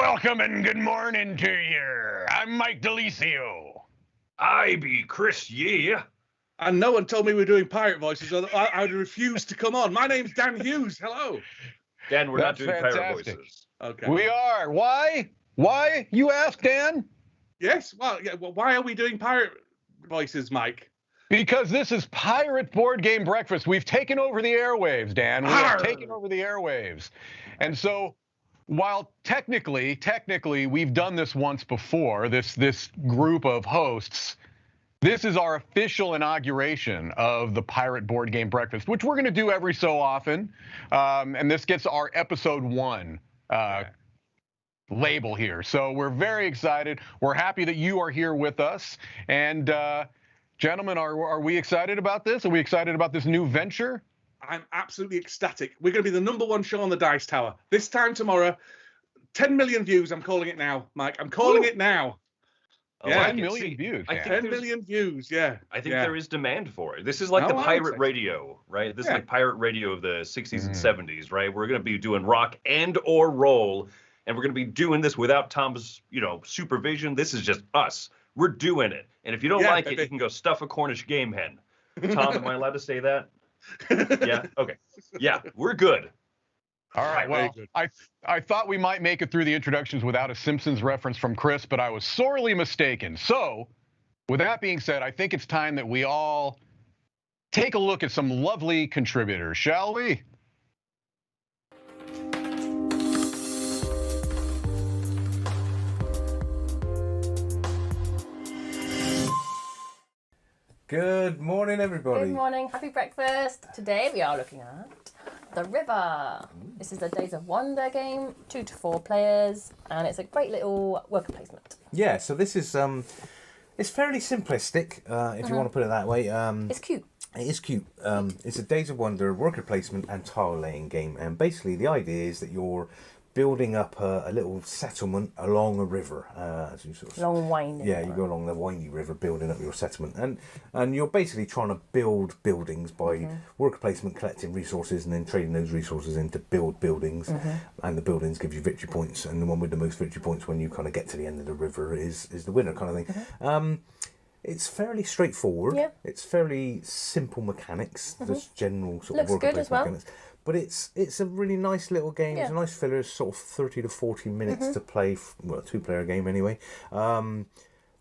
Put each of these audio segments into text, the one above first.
Welcome and good morning to you. I'm Mike DiLisio. I be Chris Yee. And no one told me we were doing pirate voices, or I would refuse to come on. My name's Dan Hughes. Hello. Dan, we're That's not doing fantastic. pirate voices. Okay. We are. Why? Why? You ask, Dan? Yes. Well, yeah. Well, why are we doing pirate voices, Mike? Because this is Pirate Board Game Breakfast. We've taken over the airwaves, Dan. We have Arr! taken over the airwaves. And so while technically, we've done this once before, this group of hosts, this is our official inauguration of the Pirate Board Game Breakfast, which we're going to do every so often. And this gets our episode 1 label here. So we're very excited. We're happy that you are here with us. And gentlemen, are we excited about this? Are we excited about this new venture? I'm absolutely ecstatic. We're going to be the #1 show on the Dice Tower. This time tomorrow, 10 million views. I'm calling it now, Mike. I'm calling it now. Yeah, 10 million views. 10 million views, yeah. I think there is demand for it. This is like the pirate radio, right? This is like pirate radio of the 60s and 70s, right? We're going to be doing rock and or roll, and we're going to be doing this without Tom's, supervision. This is just us. We're doing it. And if you don't like it, you can go stuff a Cornish game hen. Tom, am I allowed to say that? Yeah? Okay. Yeah, we're good. All right, well, I thought we might make it through the introductions without a Simpsons reference from Chris, but I was sorely mistaken. So, with that being said, I think it's time that we all take a look at some lovely contributors, shall we? Good morning, everybody. Good morning, happy breakfast. Today we are looking at The River. This is a Days of Wonder game, 2 to 4 players, and it's a great little worker placement. Yeah, so this is it's fairly simplistic, if you want to put it that way. It's cute. It is cute. It's a Days of Wonder worker placement and tile laying game, and basically the idea is that you're building up a little settlement along a river. As you sort of, long winding. Yeah, you go along the windy river building up your settlement. And you're basically trying to build buildings by worker placement, collecting resources and then trading those resources in to build buildings. And the buildings give you victory points. And the one with the most victory points when you kind of get to the end of the river is the winner kind of thing. It's fairly straightforward. Yeah. It's fairly simple mechanics. There's general sort of worker placement mechanics. But it's a really nice little game. Yeah. It's a nice filler. It's sort of 30 to 40 minutes to play. Well, a 2-player game anyway.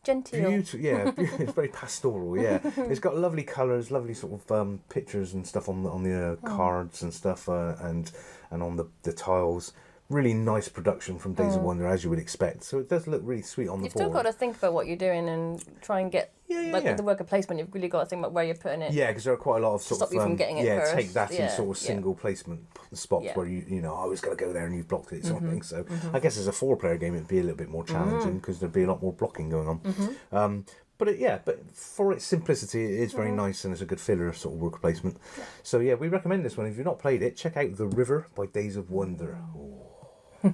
Genteel. Yeah, it's very pastoral. Yeah, it's got lovely colours, lovely sort of pictures and stuff on the cards and stuff, and on the tiles. Really nice production from Days of Wonder, as you would expect. So it does look really sweet on the board. You've still got to think about what you're doing and try and get, with the worker placement, you've really got to think about where you're putting it. Yeah, because there are quite a lot of sort of, stop you from getting it first. Take that in sort of single placement spots where I was going to go there and you've blocked it sort of thing. So I guess as a 4-player game, it'd be a little bit more challenging because there'd be a lot more blocking going on. But for its simplicity, it is very nice and it's a good filler sort of worker placement. Yeah. So yeah, we recommend this one. If you've not played it, check out The River by Days of Wonder. I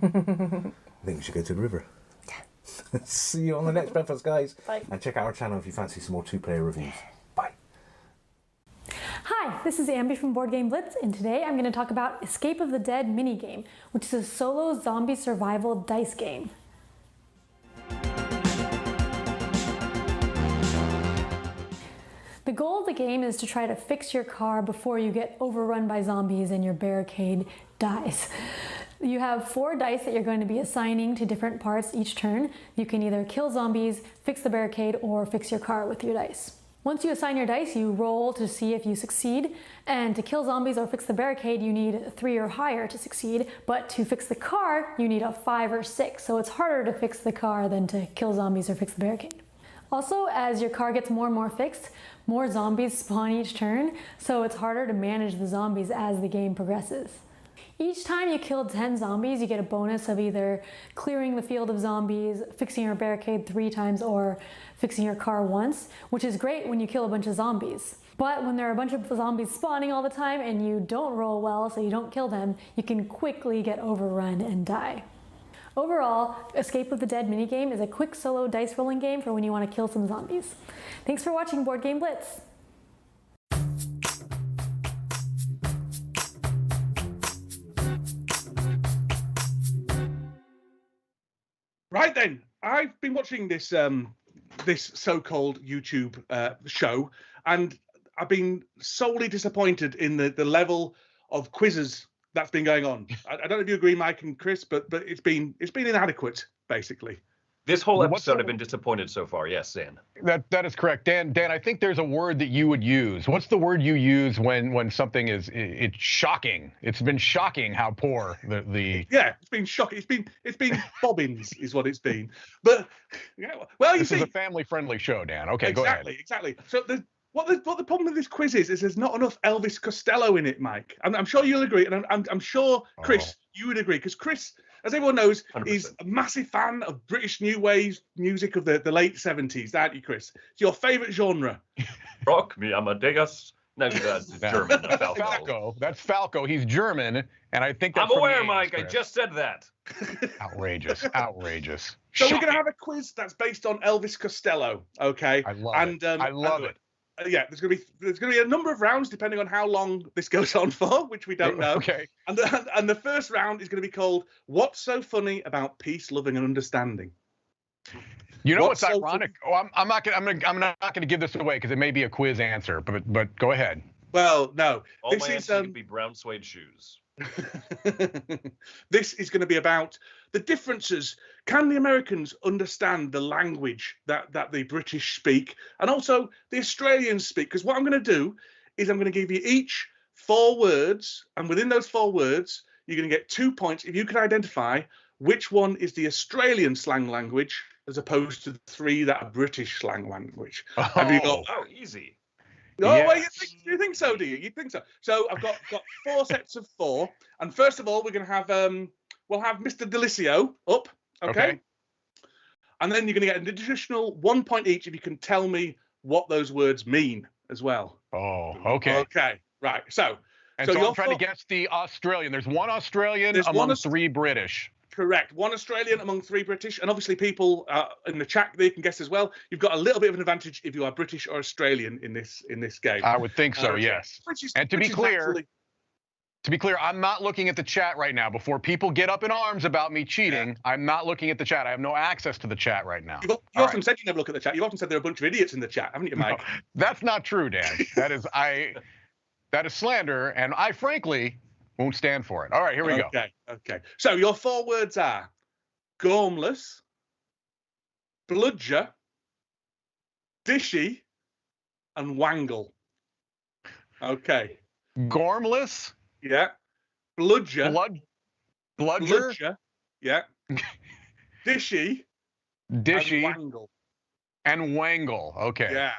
think we should go to the river. Yeah. See you on the next breakfast, guys. Bye. And check out our channel if you fancy some more 2-player reviews. Bye. Hi, this is Ambi from Board Game Blitz, and today I'm going to talk about Escape of the Dead minigame, which is a solo zombie survival dice game. The goal of the game is to try to fix your car before you get overrun by zombies and your barricade dies. You have 4 dice that you're going to be assigning to different parts each turn. You can either kill zombies, fix the barricade, or fix your car with your dice. Once you assign your dice, you roll to see if you succeed. And to kill zombies or fix the barricade, you need 3 or higher to succeed. But to fix the car, you need a 5 or 6. So it's harder to fix the car than to kill zombies or fix the barricade. Also, as your car gets more and more fixed, more zombies spawn each turn. So it's harder to manage the zombies as the game progresses. Each time you kill 10 zombies, you get a bonus of either clearing the field of zombies, fixing your barricade 3 times, or fixing your car once, which is great when you kill a bunch of zombies. But when there are a bunch of zombies spawning all the time and you don't roll well, so you don't kill them, you can quickly get overrun and die. Overall, Escape of the Dead minigame is a quick solo dice rolling game for when you want to kill some zombies. Thanks for watching Board Game Blitz. Right then, I've been watching this this so-called YouTube show, and I've been solely disappointed in the level of quizzes that's been going on. I don't know if you agree, Mike and Chris, but it's been inadequate, basically. This whole episode, I've been disappointed so far. Yes, Dan. That is correct, Dan. I think there's a word that you would use. What's the word you use when something it's shocking? It's been shocking how poor the. Yeah, it's been shocking. It's been bobbins is what it's been. But yeah, well, you see, this is a family-friendly show, Dan. Okay, exactly, go ahead. Exactly. So what the problem with this quiz is there's not enough Elvis Costello in it, Mike. I'm sure you'll agree, and I'm sure Chris, you would agree, because Chris, as everyone knows, 100%. is a massive fan of British new wave music of the late 70s, aren't you, Chris? It's your favourite genre. Rock me, Amadeus. No, that's German. That's Falco. That's Falco. He's German, and I think that's I'm aware, Mike. I just said that. Outrageous. So we're going to have a quiz that's based on Elvis Costello, okay? I love it. I love it. Yeah, there's going to be a number of rounds depending on how long this goes on for, which we don't know. Okay. And the first round is going to be called "What's So Funny About Peace, Loving, and Understanding." You know what's ironic? Oh, I'm not gonna give this away because it may be a quiz answer, but go ahead. Well, no. All my answers could be brown suede shoes. This is going to be about the differences. Can the Americans understand the language that the British speak, and also the Australians speak? Because what I'm going to do is I'm going to give you each 4 words, and within those 4 words, you're going to get 2 points if you can identify which one is the Australian slang language as opposed to the 3 that are British slang language. Have you got? Oh, easy. Oh, Yes. well, you think so, do you? You think so? So I've got 4 sets of 4, and first of all, we're going to have we'll have Mr. DiLisio up, okay? And then you're going to get an additional 1 point each if you can tell me what those words mean as well. Oh, okay. Okay, right. So And so I'm trying to guess the Australian. There's one Australian among 3 British. Correct. 1 Australian among 3 British, and obviously people in the chat they can guess as well. You've got a little bit of an advantage if you are British or Australian in this game. I would think so, yes. To be clear, I'm not looking at the chat right now. Before people get up in arms about me cheating, I'm not looking at the chat. I have no access to the chat right now. You often said you never look at the chat. You often said there are a bunch of idiots in the chat, haven't you, Mike? No, that's not true, Dan. That is slander, and I frankly won't stand for it. All right, here we go. Okay. So your 4 words are gormless, bludger, dishy, and wangle. Okay. Gormless. Yeah. Bludger. Bludger. Bludger. Yeah. Dishy. Dishy. And wangle. And wangle. Okay. Yeah.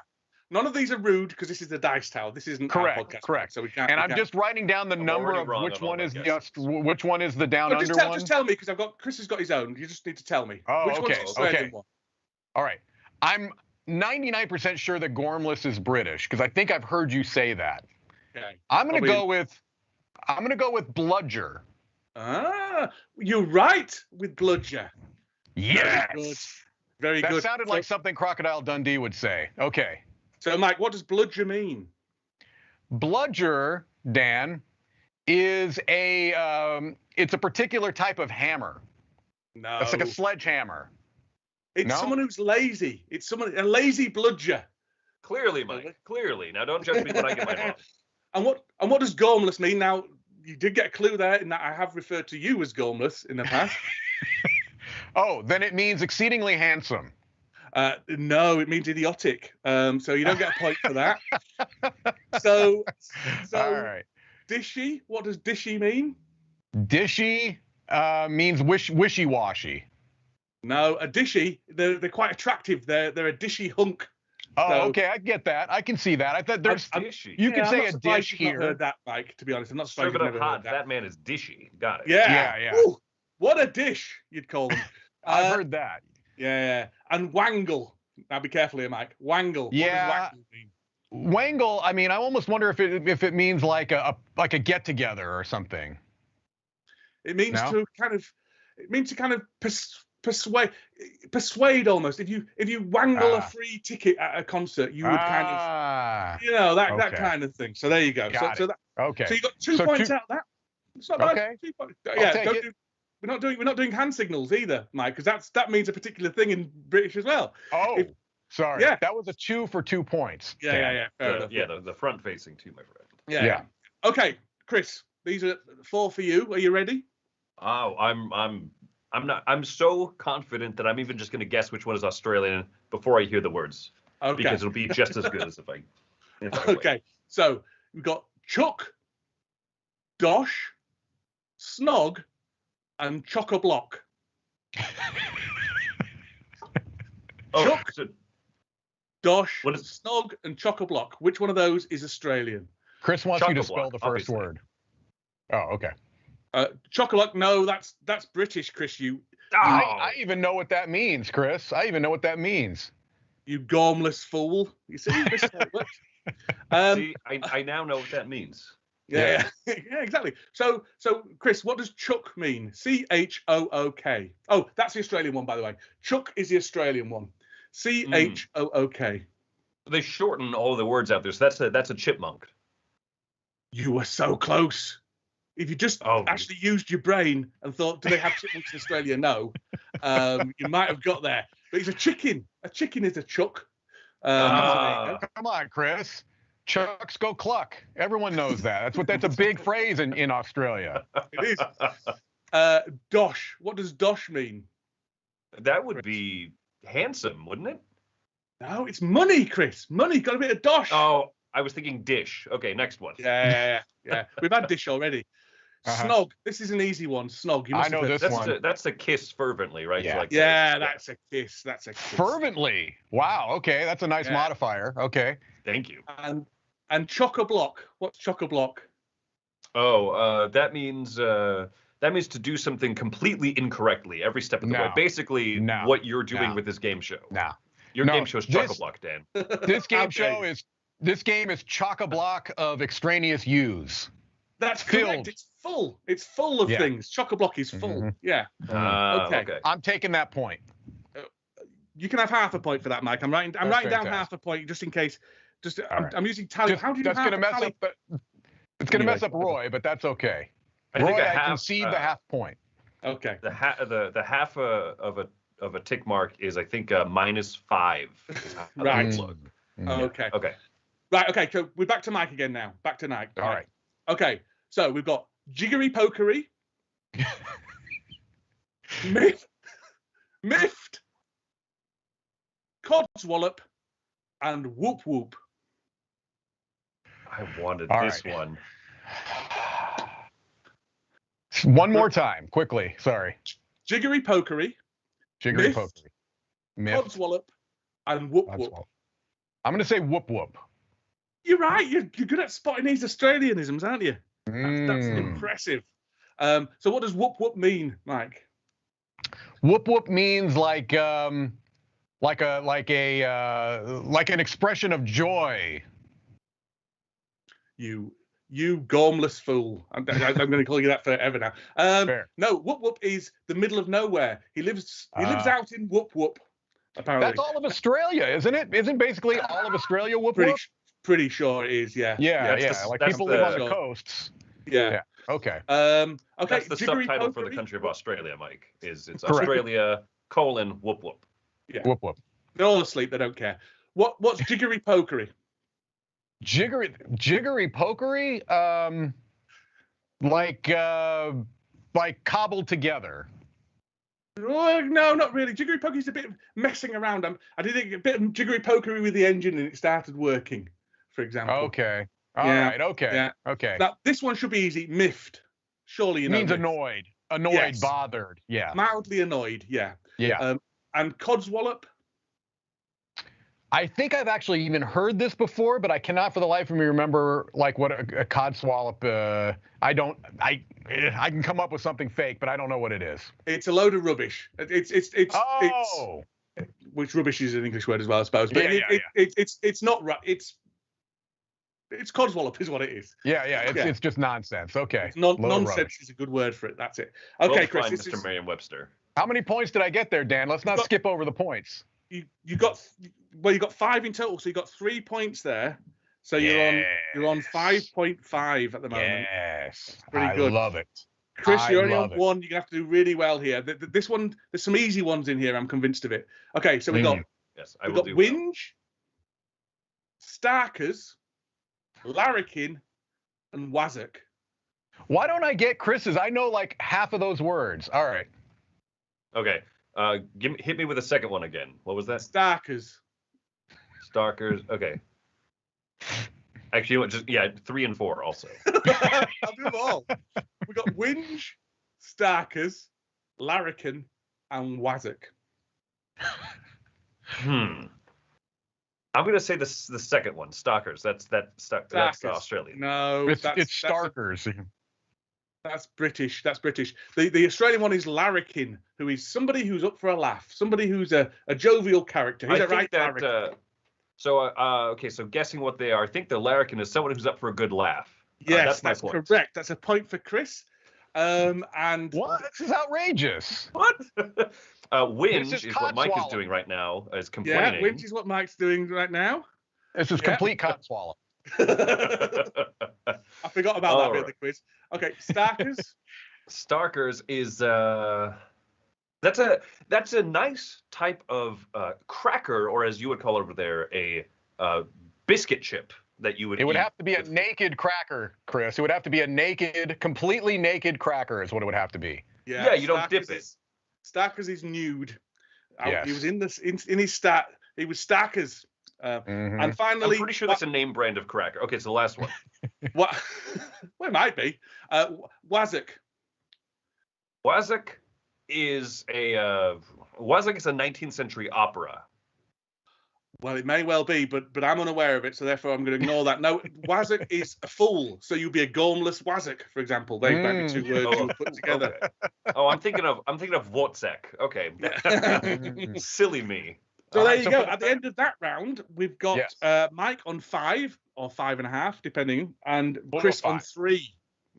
None of these are rude because this is the Dice Tower. This isn't correct. Our podcast, correct. So we can't. And I'm just writing down the number of which one is which one is the down under one. Just tell me because Chris has got his own. You just need to tell me. Oh, which okay. One's Australian one? All right. I'm 99% sure that gormless is British because I think I've heard you say that. Okay. I'm gonna go with bludger. Ah, you're right with bludger. Yes. Very good. That sounded like something Crocodile Dundee would say. Okay. So, Mike, what does bludger mean? Bludger, Dan, is it's a particular type of hammer. No. It's like a sledgehammer. It's someone who's lazy. It's a lazy bludger. Clearly, Mike. Clearly. Now, don't judge me when I get my wrong. And what does gormless mean? Now, you did get a clue there in that I have referred to you as gormless in the past. Oh, then it means exceedingly handsome. No, it means idiotic. So you don't get a point for that. So all right. Dishy. What does dishy mean? Dishy means wishy-washy. No, a dishy. They're quite attractive. They're a dishy hunk. Oh, so, okay, I get that. I can see that. I thought there's you can say a dish here. I've not heard that, Mike. To be honest, I'm not surprised you've never heard that. That man is dishy. Got it. Yeah. Ooh, what a dish, you'd call them. I've heard that. Yeah. And wangle. Now be careful here, Mike. Wangle. Yeah. What does wangle mean? Wangle. I mean, I almost wonder if it means like a get together or something. It means to kind of persuade almost. If you wangle a free ticket at a concert, you would kind of that kind of thing. So there you go. So you got 2 points out of that. It's not bad. Okay. 2 points. Yeah. we're not doing hand signals either, Mike, because that means a particular thing in British as well. Oh, sorry. Yeah. That was a 2 for 2 points. Yeah. Fair enough. The front facing too, my friend. Yeah. Okay, Chris, these are 4 for you. Are you ready? Oh, I'm so confident that I'm even just going to guess which one is Australian before I hear the words. Okay. Because it'll be just as good as if I Okay. So we've got Chuck, Dosh, Snog, and Chock-a-Block. Chuck, Dosh, Snog, and Chock-a-Block. Which one of those is Australian? Chris wants you to spell the first word. Oh, okay. Chock-a-Block, no, that's British, Chris. I even know what that means, Chris. I even know what that means. You gormless fool. You see? This is how it works. See, I now know what that means. Yeah, exactly. So, Chris, what does Chuck mean? Chook. Oh, that's the Australian one, by the way. Chuck is the Australian one. Chook. They shorten all the words out there, so that's a chipmunk. You were so close. If you just actually used your brain and thought, do they have chipmunks in Australia? No. You might have got there. But it's a chicken. A chicken is a chuck. Come on, Chris. Chucks go cluck. Everyone knows that. That's a big phrase in Australia. It is. Dosh. What does dosh mean? That would be handsome, wouldn't it? No, it's money, Chris. Money. Got a bit of dosh. Oh, I was thinking dish. Okay, next one. Yeah. We've had dish already. Snog. This is an easy one. Snog. You must I know this one. That's a kiss fervently, right? Yeah. That's a kiss. That's a kiss. Fervently. Wow. Okay, that's a nice modifier. Okay. Thank you. And chock-a-block. What's chock-a-block? Oh, that means to do something completely incorrectly every step of the way. Basically, what you're doing with this game show. Your game show is chock-a-block, Dan. This game is chock-a-block of extraneous use. That's correct. It's full. It's full of things. Chock-a-block is full. Mm-hmm. Yeah. Okay. I'm taking that point. You can have half a point for that, Mike. I'm writing down half a point just in case. I'm using tally. How do you do half a tally? It's going to mess up Roy, but that's okay. I concede the half point. Okay. The half of a tick mark is, I think, -5. Right. Okay. Right. Okay. So we're back to Mike again now. Back to Mike. All right. Okay. So we've got jiggery pokery, miffed, codswallop, and whoop whoop. I wanted this one. One more time, quickly. Sorry. Jiggery pokery, miffed, codswallop, and whoop whoop. I'm going to say whoop whoop. You're right. You're good at spotting these Australianisms, aren't you? That's impressive. So what does whoop whoop mean, Mike? Whoop whoop means like an expression of joy. You gormless fool. I'm going to call you that forever now. No, whoop whoop is the middle of nowhere. He lives out in whoop whoop. Apparently, that's all of Australia, isn't it? Isn't basically all of Australia whoop whoop? Pretty sure it is. Yeah. Like people live on the coasts. Yeah. Okay. Okay. That's the subtitle for the country of Australia, Mike. It's Australia : whoop whoop. Yeah. Whoop whoop. They're all asleep. They don't care. What's jiggery pokery? Jiggery pokery, like cobbled together. Oh, no, not really. Jiggery pokery is a bit of messing around. I did a bit of jiggery pokery with the engine and it started working, for example. Okay. All right. Okay. Yeah. Okay. Now this one should be easy. Miffed. Surely you know. Means annoyed. Annoyed, bothered. Yeah. Mildly annoyed. Yeah. Yeah. And codswallop. I think I've actually even heard this before, but I cannot for the life of me remember like what a codswallop. I can come up with something fake, but I don't know what it is. It's a load of rubbish. It's which rubbish is an English word as well, I suppose. But it's not right. It's codswallop is what it is. It's just nonsense. Okay. Nonsense is a good word for it. That's it. Okay, Chris. Mr. Merriam-Webster. How many points did I get there, Dan? Let's not skip over the points. You got 5 in total, so you got 3 points there. So you're on 5.5 at the moment. Yes, pretty good. I love it. Chris, you're only on one. You're going to have to do really well here. This one, there's some easy ones in here. I'm convinced of it. Okay, so we got Whinge, Starkers, Larrikin, and Wazak. Why don't I get Chris's? I know like half of those words. All right. Okay. Hit me with the second one again. What was that? Starkers. Okay. Actually, you know what, 3 and 4 also. I'll do them all. We got Whinge, Starkers, Larrikin, and Wazak. I'm going to say the second one, Stalkers. That's Australian. No, it's Starkers. That's British. The Australian one is Larrikin, who is somebody who's up for a laugh, somebody who's a jovial character. Is that right? So guessing what they are, I think the Larrikin is someone who's up for a good laugh. Yes, that's correct. That's a point for Chris. And what? This is outrageous. What? Whinge is what Mike is doing right now, is complaining. Yeah, Whinge is what Mike's doing right now. This is complete cotton swallow. I forgot about that bit of the quiz. Okay, Starkers. Starkers is that's a nice type of cracker, or as you would call it over there, a biscuit chip that you would. It would have to be a naked cracker, Chris. It would have to be a naked, completely naked cracker is what it would have to be. Yeah, you don't dip it. Starkers is nude. Yes. He was in his stat. He was Starkers. And finally, I'm pretty sure that's a name brand of cracker. Okay, it's the last one. What? Well, it might be. Wazak. Wazak is a 19th century opera. Well, it may well be, but I'm unaware of it, so therefore I'm going to ignore that. No, Wazak is a fool, so you'd be a gormless Wazak, for example. They might be 2 words you would put together. Okay. Oh, I'm thinking of Wozak. Okay, silly me. So there you go. At the end of that round, we've got Mike on 5 or 5.5, depending, and Chris on 3.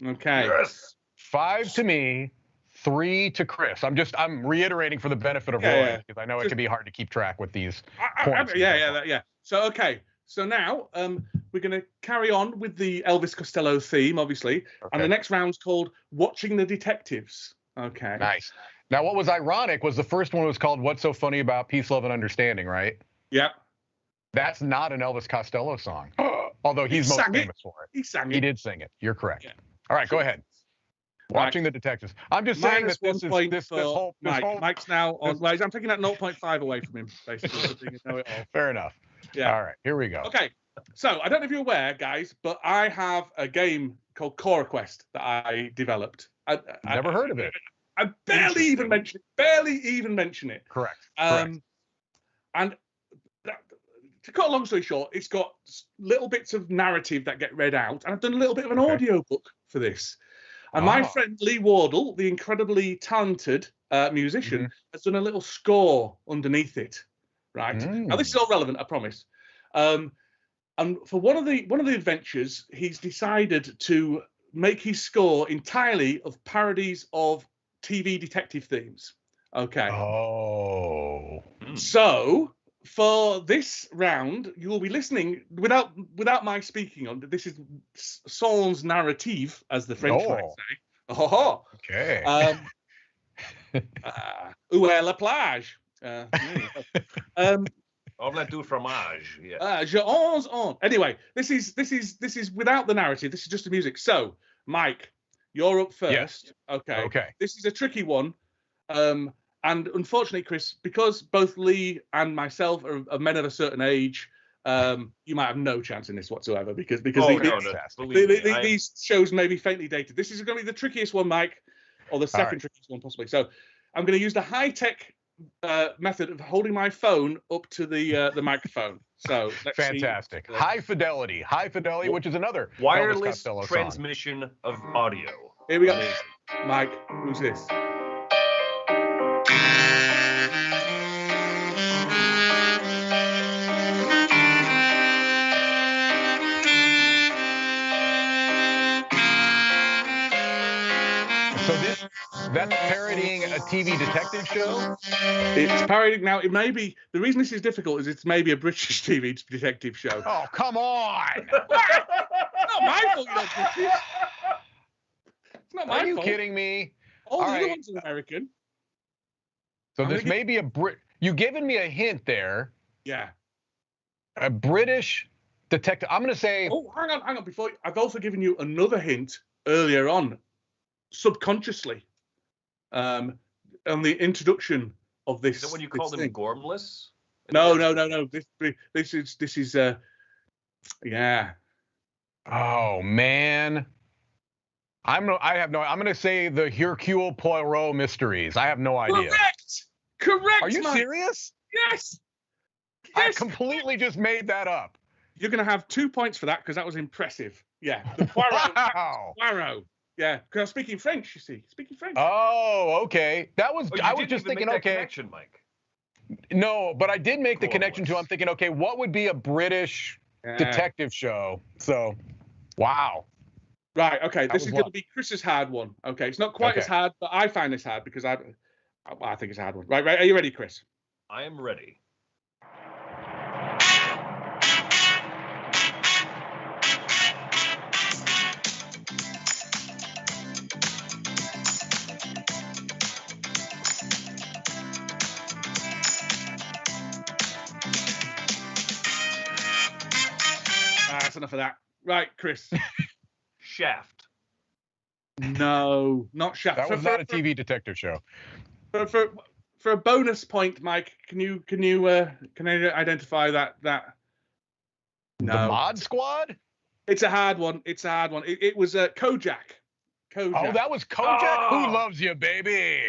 Okay. Yes. 5 to me, 3 to Chris. I'm reiterating for the benefit of Roy, because I know it can be hard to keep track with these points. Yeah. So So now we're going to carry on with the Elvis Costello theme, obviously, and the next round's called Watching the Detectives. Okay. Nice. Now, what was ironic was the first one was called What's So Funny About Peace, Love, and Understanding, right? Yep. That's not an Elvis Costello song, although he's most famous for it. He sang it. He did sing it. You're correct. Yeah. All right, go ahead. Watching the Detectives. I'm just saying that this whole Mike's now on. Well, I'm taking that 0.5 away from him, basically. Fair enough. Yeah. All right, here we go. Okay. So I don't know if you're aware, guys, but I have a game called Core Quest that I developed. Never heard of it. I barely even mention it. Correct. And to cut a long story short, it's got little bits of narrative that get read out, and I've done a little bit of an audio book for this. And my friend Lee Wardle, the incredibly talented musician, has done a little score underneath it. Right. Now this is all relevant, I promise. And for one of the adventures, he's decided to make his score entirely of parodies of TV detective themes. Okay. Oh. So for this round, you will be listening without my speaking on. This is Saul's narrative, as the French might say. Oh. Okay. Où est la plage? Omelette du fromage. Yeah. Je onze on. Anyway, this is without the narrative. This is just the music. So, Mike, you're up first. Yes. Okay. This is a tricky one. And unfortunately, Chris, because both Lee and myself are men of a certain age, you might have no chance in this whatsoever because these shows may be faintly dated. This is going to be the trickiest one, Mike, or the second trickiest one possibly. So I'm going to use the high-tech method of holding my phone up to the microphone. So let's fantastic. See. High fidelity, which is another wireless transmission of audio. Here we go. Mike, who's this? That's parodying a TV detective show? It's parodying. Now, it may be, the reason this is difficult is it's maybe a British TV detective show. Oh, come on! Not my fault, you're not British. It's not my Are you fault. kidding me? All the other right. ones are American. So this may be a Brit. You've given me a hint there. Yeah. A British detective. I'm going to say. Oh, hang on. Before I've also given you another hint earlier on, subconsciously, on the introduction of this. Is that when you called him Gormless? No. This is yeah. Oh man. I'm going to say the Hercule Poirot mysteries. I have no idea. Correct. Are you Mike. serious? Yes. I completely just made that up. You're going to have 2 points for that because that was impressive. Yeah. The Poirot. Wow. Poirot. Yeah. Because I'm speaking French, you see. Speaking French. Oh, okay. That was. I was just thinking, okay. Connection, Mike. No, but I did make the connection to. I'm thinking, okay, what would be a British detective show? So, wow. Right. Okay. This is going to be Chris's hard one. Okay. It's not quite as hard, but I find this hard because I think it's a hard one. Right. Are you ready, Chris? I am ready. That's enough of that. Right, Chris. Shaft. No, not Shaft. That was not a TV detective show. For a bonus point, Mike, can you identify that? No. The Mod Squad? It's a hard one. It was Kojak. Oh, that was Kojak? Who loves you, baby?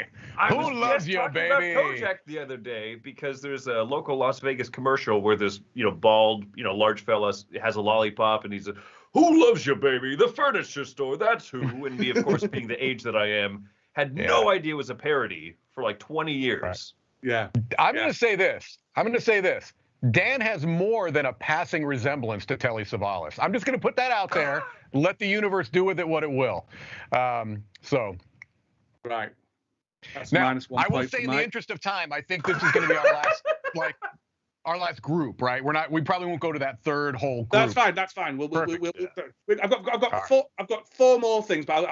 Who loves you, baby? About Kojak the other day because there's a local Las Vegas commercial where this, bald, large fella has a lollipop and he's a, who loves you, baby? The furniture store, that's who. And me, of course, being the age that I am, had no idea it was a parody for like 20 years. Right. Yeah. I'm going to say this. Dan has more than a passing resemblance to Telly Savalas. I'm just going to put that out there. Let the universe do with it what it will. Right. That's now, minus 1 I will point say, in Mike. the interest of time, I think this is going to be our last group, right? We probably won't go to that third whole group. That's fine. I've got four more things, but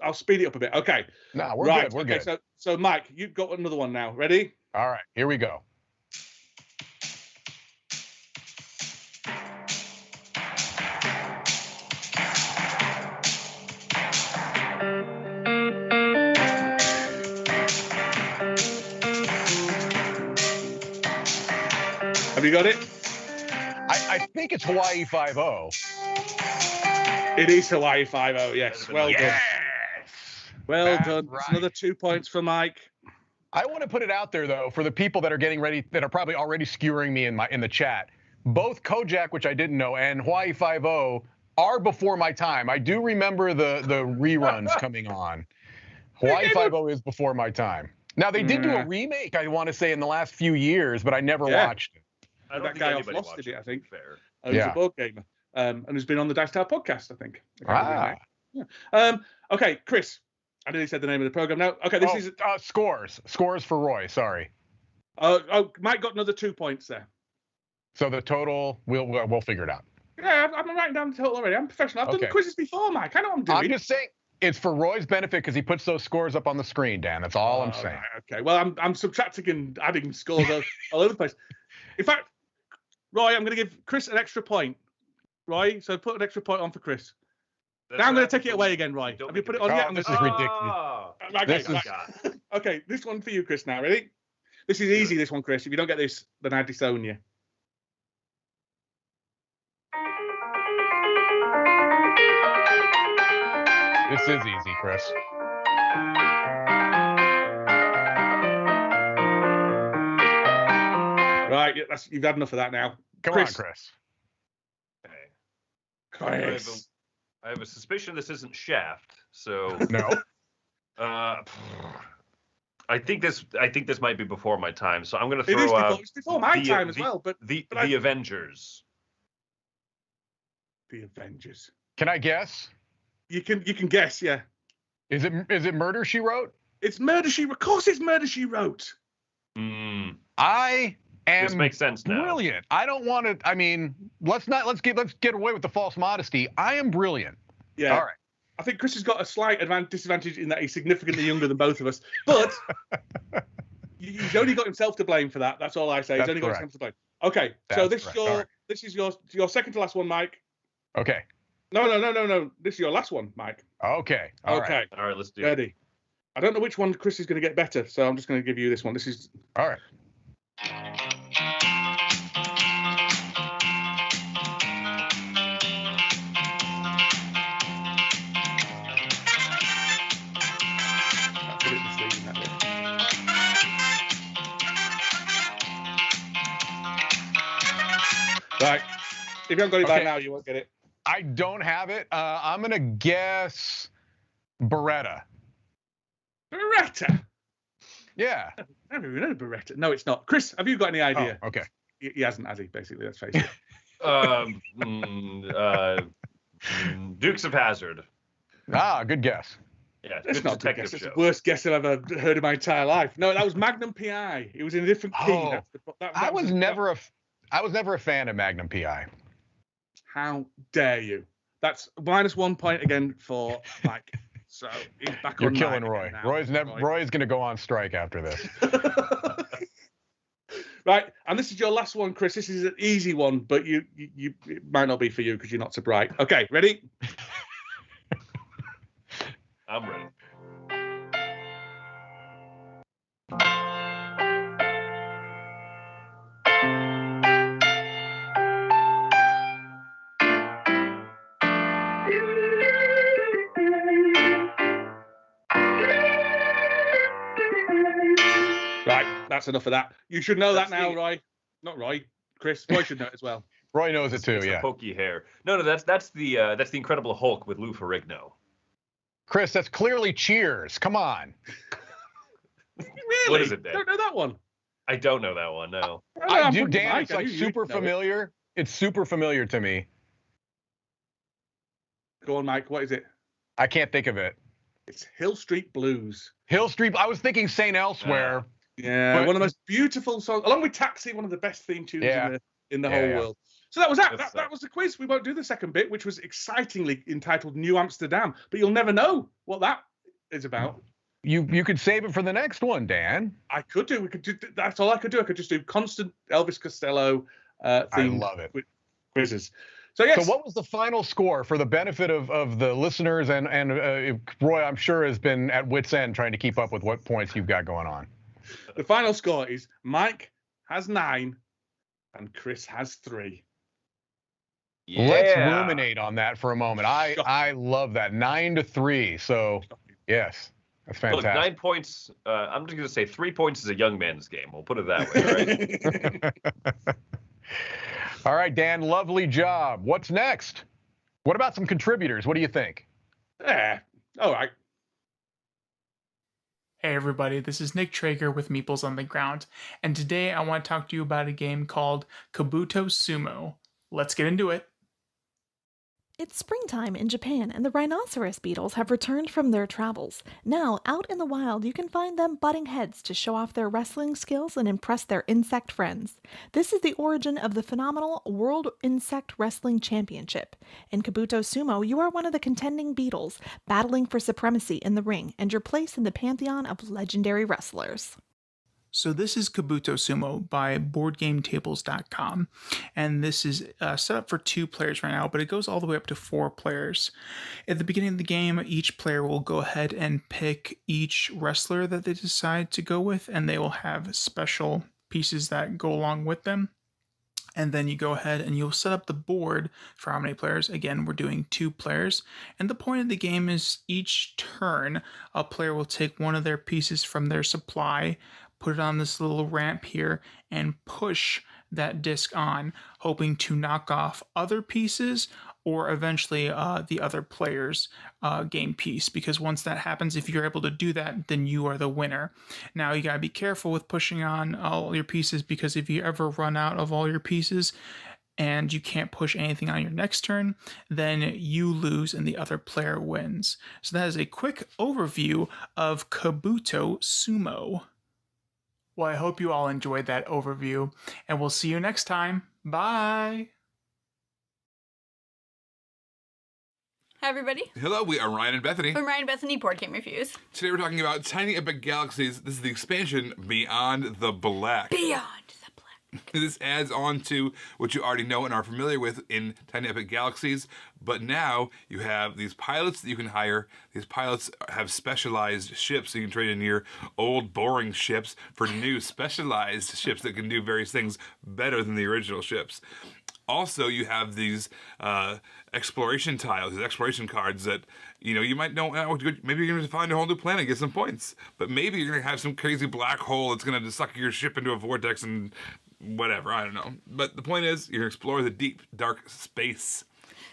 I'll speed it up a bit. Okay. No, we're good. We're good. So Mike, you've got another one now. Ready? All right. Here we go. Have you got it? I think it's Hawaii 5-0. It is Hawaii 5-0, yes. Well done. Well done. Right. It's another 2 points for Mike. I want to put it out there, though, for the people that are getting ready, that are probably already skewering me in the chat. Both Kojak, which I didn't know, and Hawaii 5-0 are before my time. I do remember the reruns coming on. Hawaii 5-0 is before my time. Now, they did do a remake, I want to say, in the last few years, but I never watched it. That guy off Lost did it, I think. Fair. He's a board gamer. And has been on the Dice Tower podcast, I think. Okay, Chris. I nearly said the name of the program now. Okay, this is Scores. Scores for Roy, sorry. Mike got another 2 points there. So the total, we'll figure it out. Yeah, I'm writing down the total already. I'm professional. I've done the quizzes before, Mike. I know what I'm doing. I'm just saying, it's for Roy's benefit because he puts those scores up on the screen, Dan. That's all I'm saying. Right, okay. Well, I'm subtracting and adding scores all over the place. In fact, Roy, I'm going to give Chris an extra point. Roy, so put an extra point on for Chris. Now I'm going to take it away again, Roy. Have you put it on yet? This is ridiculous. Okay, this one for you, Chris, now. Ready? This is easy, this one, Chris. If you don't get this, then I disown you. This is easy, Chris. Right, you've had enough of that now. Come on, Chris. Okay. Chris. I have a suspicion this isn't Shaft, so no. I think this might be before my time, so I'm going to throw out. It's before my time as well, but the Avengers. The Avengers. Can I guess? You can guess, yeah. Is it Murder, She Wrote? It's Murder, She Wrote. Of course, it's Murder, She Wrote. This makes sense now. Brilliant. I don't want to. I mean, let's get away with the false modesty. I am brilliant. Yeah. All right. I think Chris has got a slight disadvantage in that he's significantly younger than both of us. But he's only got himself to blame for that. That's all I say. He's only got himself to blame. Okay, so this is your second to last one, Mike. Okay. No. This is your last one, Mike. Okay. All right. All right, let's do Ready. I don't know which one Chris is going to get better, so I'm just going to give you this one. This is... All right. Right. If you haven't got it by now, you won't get it. I don't have it. I'm going to guess Beretta. Beretta? Yeah. I haven't even heard of Beretta. No, it's not. Chris, have you got any idea? Oh, okay. He hasn't, has he, basically? Let's face it. Dukes of Hazzard. Ah, good guess. Yeah, that's not a good guess. It's the worst guess I've ever heard in my entire life. No, that was Magnum PI. It was in a different key. Oh, I was never a fan of Magnum PI. How dare you? That's -1 point again for Mike. So he's back You're on. You're killing Roy. Roy's going to go on strike after this. Right, and this is your last one, Chris. This is an easy one, but it might not be for you because you're not so bright. Okay, ready? I'm ready. Right, that's enough of that. You should know that now, Roy. Not Roy, Chris. Roy should know it as well. Roy knows it too. It's yeah. Pokey hair. No, that's the Incredible Hulk with Lou Ferrigno. Chris, that's clearly Cheers. Come on. Really? What is it, Dan? Don't know that one. I don't know that one. No. I do, Dan. It's like super familiar. It's super familiar to me. Go on, Mike. What is it? I can't think of it. It's Hill Street Blues. Hill Street. I was thinking St. Elsewhere. Yeah, one of the most beautiful songs, along with Taxi, one of the best theme tunes in the whole world. So that was that. That was the quiz. We won't do the second bit, which was excitingly entitled New Amsterdam, but you'll never know what that is about. You could save it for the next one, Dan. I could do. We could do. That's all I could do. I could just do constant Elvis Costello I love it. Quizzes. So yes. So what was the final score for the benefit of the listeners and Roy? I'm sure has been at wit's end trying to keep up with what points you've got going on. The final score is Mike has 9 and Chris has 3. Yeah. Let's ruminate on that for a moment. I love that 9-3. So yes, that's fantastic. Look, 9 points. I'm just going to say 3 points is a young man's game. We'll put it that way. Right? All right, Dan. Lovely job. What's next? What about some contributors? What do you think? Yeah. All right. Hey everybody, this is Nick Traeger with Meeples on the Ground, and today I want to talk to you about a game called Kabuto Sumo. Let's get into it. It's springtime in Japan, and the rhinoceros beetles have returned from their travels. Now, out in the wild, you can find them butting heads to show off their wrestling skills and impress their insect friends. This is the origin of the phenomenal World Insect Wrestling Championship. In Kabuto Sumo, you are one of the contending beetles, battling for supremacy in the ring and your place in the pantheon of legendary wrestlers. So this is Kabuto Sumo by BoardGameTables.com, and this is set up for 2 players right now, but it goes all the way up to 4 players. At the beginning of the game, each player will go ahead and pick each wrestler that they decide to go with, and they will have special pieces that go along with them. And then you go ahead and you'll set up the board for how many players. Again, we're doing 2 players. And the point of the game is each turn, a player will take one of their pieces from their supply, put it on this little ramp here, and push that disc on, hoping to knock off other pieces or eventually the other player's game piece. Because once that happens, if you're able to do that, then you are the winner. Now, you gotta be careful with pushing on all your pieces, because if you ever run out of all your pieces and you can't push anything on your next turn, then you lose and the other player wins. So that is a quick overview of Kabuto Sumo. Well, I hope you all enjoyed that overview, and we'll see you next time. Bye! Hi, everybody. Hello, we are Ryan and Bethany. From Ryan and Bethany Board Game Reviews. Today we're talking about Tiny Epic Galaxies. This is the expansion Beyond the Black. Beyond the Black. This adds on to what you already know and are familiar with in Tiny Epic Galaxies, but now you have these pilots that you can hire. These pilots have specialized ships, so you can trade in your old boring ships for new specialized ships that can do various things better than the original ships. Also, you have these exploration tiles, these exploration cards that, you might know, maybe you're going to find a whole new planet and get some points. But maybe you're going to have some crazy black hole that's going to suck your ship into a vortex and whatever, I don't know. But the point is, you're going to explore the deep, dark space.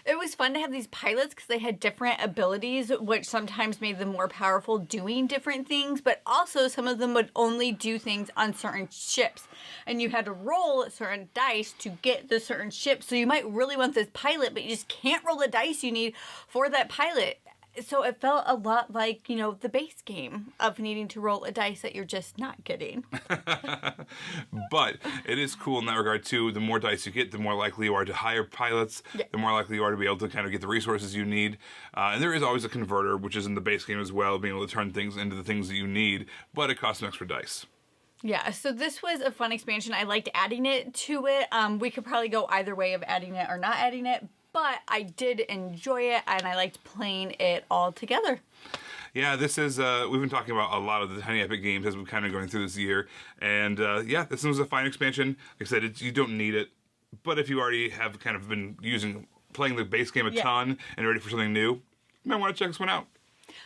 It was fun to have these pilots because they had different abilities, which sometimes made them more powerful doing different things, but also some of them would only do things on certain ships. And you had to roll certain dice to get the certain ship. So you might really want this pilot, but you just can't roll the dice you need for that pilot. So it felt a lot like, the base game of needing to roll a dice that you're just not getting. But it is cool in that regard, too. The more dice you get, the more likely you are to hire pilots, the more likely you are to be able to kind of get the resources you need. And there is always a converter, which is in the base game as well, being able to turn things into the things that you need, but it costs some extra dice. Yeah, so this was a fun expansion. I liked adding it to it. We could probably go either way of adding it or not adding it, but I did enjoy it, and I liked playing it all together. Yeah, this is, we've been talking about a lot of the Tiny Epic games as we're kind of going through this year, and this was a fine expansion. Like I said, you don't need it, but if you already have kind of been playing the base game a ton and ready for something new, you might want to check this one out.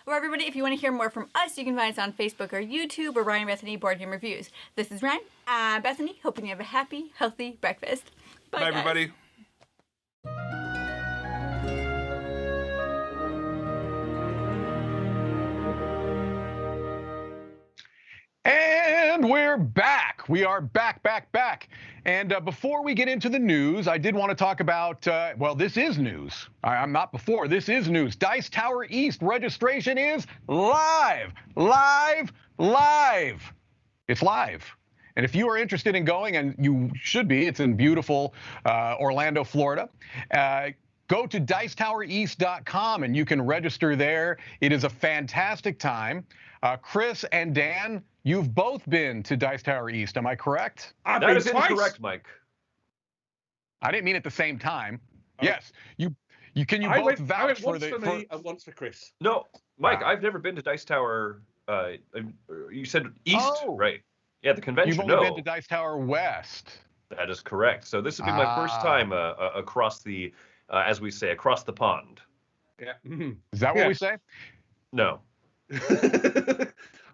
Well, everybody, if you want to hear more from us, you can find us on Facebook or YouTube or Ryan Bethany Board Game Reviews. This is Ryan and Bethany, hoping you have a happy, healthy breakfast. Bye everybody. And we're back. We are back. And before we get into the news, I did want to talk about, this is news. I'm not before. This is news. Dice Tower East registration is live. It's live. And if you are interested in going, and you should be, it's in beautiful Orlando, Florida, go to dicetowereast.com and you can register there. It is a fantastic time. Chris and Dan, you've both been to Dice Tower East. Am I correct? That is incorrect, Mike. I didn't mean at the same time. Oh. Yes, you can you both vouch for the. Once for me and once for Chris. No, Mike, I've never been to Dice Tower. You said East, right? Yeah, the convention. You've only been to Dice Tower West. That is correct. So this would be my first time across the, as we say, across the pond. Yeah. Mm-hmm. Is that what we say? No.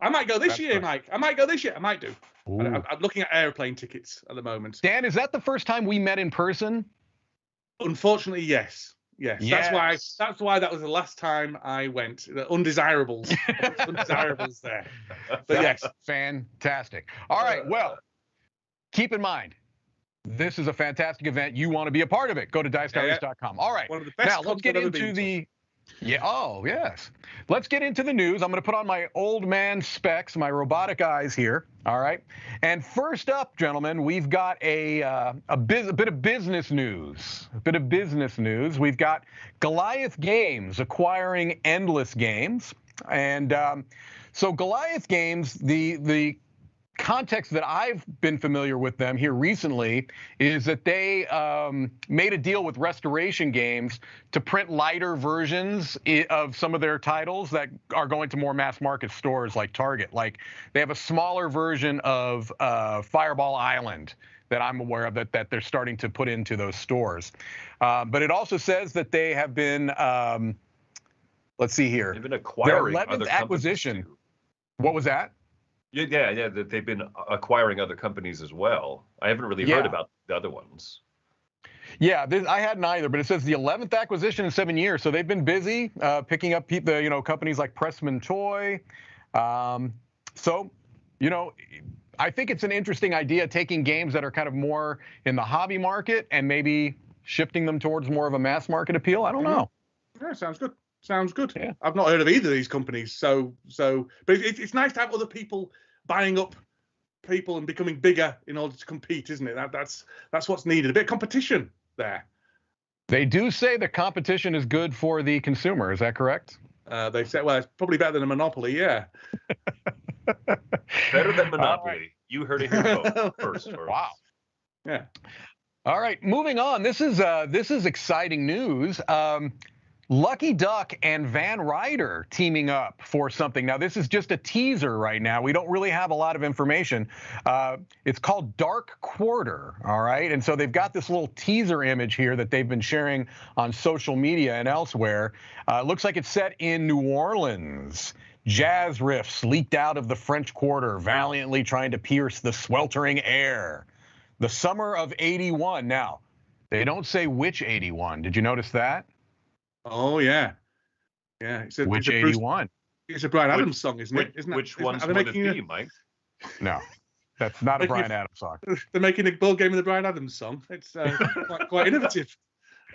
I might go this year, Mike. I might go this year. I might do. I'm looking at airplane tickets at the moment. Dan, is that the first time we met in person? Unfortunately, yes. Yes. That's why that was the last time I went. The undesirables. Undesirables there. But yes. Fantastic. All right. Well, keep in mind, this is a fantastic event. You want to be a part of it. Go to dicetowereast.com. All right. One of the best. Now let's get into the. Yeah. Oh, yes. Let's get into the news. I'm going to put on my old man specs, my robotic eyes here. All right. And first up, gentlemen, we've got a bit of business news. We've got Goliath Games acquiring Endless Games. And so Goliath Games, the context that I've been familiar with them here recently is that they made a deal with Restoration Games to print lighter versions of some of their titles that are going to more mass market stores like Target. Like they have a smaller version of Fireball Island that I'm aware of that they're starting to put into those stores. But it also says that they have been, let's see here. They've been acquiring their 11th acquisition. What was that? Yeah, that they've been acquiring other companies as well. I haven't really heard about the other ones. Yeah, I hadn't either, but it says the 11th acquisition in 7 years. So they've been busy picking up companies like Pressman Toy. I think it's an interesting idea, taking games that are kind of more in the hobby market and maybe shifting them towards more of a mass market appeal. I don't know. Yeah, sounds good. Yeah. I've not heard of either of these companies. But it's nice to have other people buying up people and becoming bigger in order to compete, isn't it? That's what's needed. A bit of competition there. They do say the competition is good for the consumer. Is that correct? They say, well, it's probably better than a monopoly, yeah. Better than Monopoly. Right. You heard it here first. Wow. Yeah. All right, moving on. This is exciting news. Lucky Duck and Van Ryder teaming up for something. Now, this is just a teaser right now. We don't really have a lot of information. It's called Dark Quarter, all right? And so they've got this little teaser image here that they've been sharing on social media and elsewhere. Looks like it's set in New Orleans. Jazz riffs leaked out of the French Quarter, valiantly trying to pierce the sweltering air. The summer of '81. Now, they don't say which '81. Did you notice that? Oh, yeah. Yeah. Which 81? It's a Bryan Adams song, isn't it? Which one's would it be, Mike? No, that's not a Bryan Adams song. They're making a board game of the Bryan Adams song. It's quite innovative.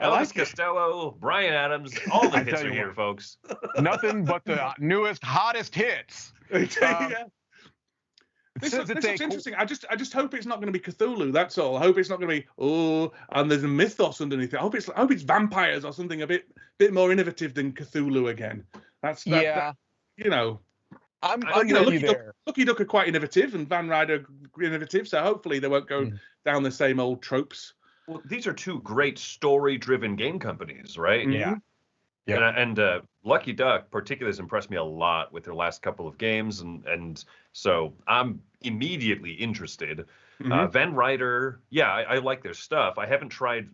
Elvis Costello, Bryan Adams, all the hits are here, folks. Nothing but the newest, hottest hits. Yeah. This looks interesting. I just hope it's not going to be Cthulhu. That's all. I hope it's not going to be and there's a mythos underneath it. I hope it's vampires or something a bit more innovative than Cthulhu again. Lucky Duck are quite innovative, and Van Ryder innovative. So hopefully they won't go down the same old tropes. Well, these are two great story-driven game companies, right? Yeah. Yep. And Lucky Duck particularly has impressed me a lot with their last couple of games, and so I'm immediately interested. Van Ryder, I like their stuff. I haven't tried,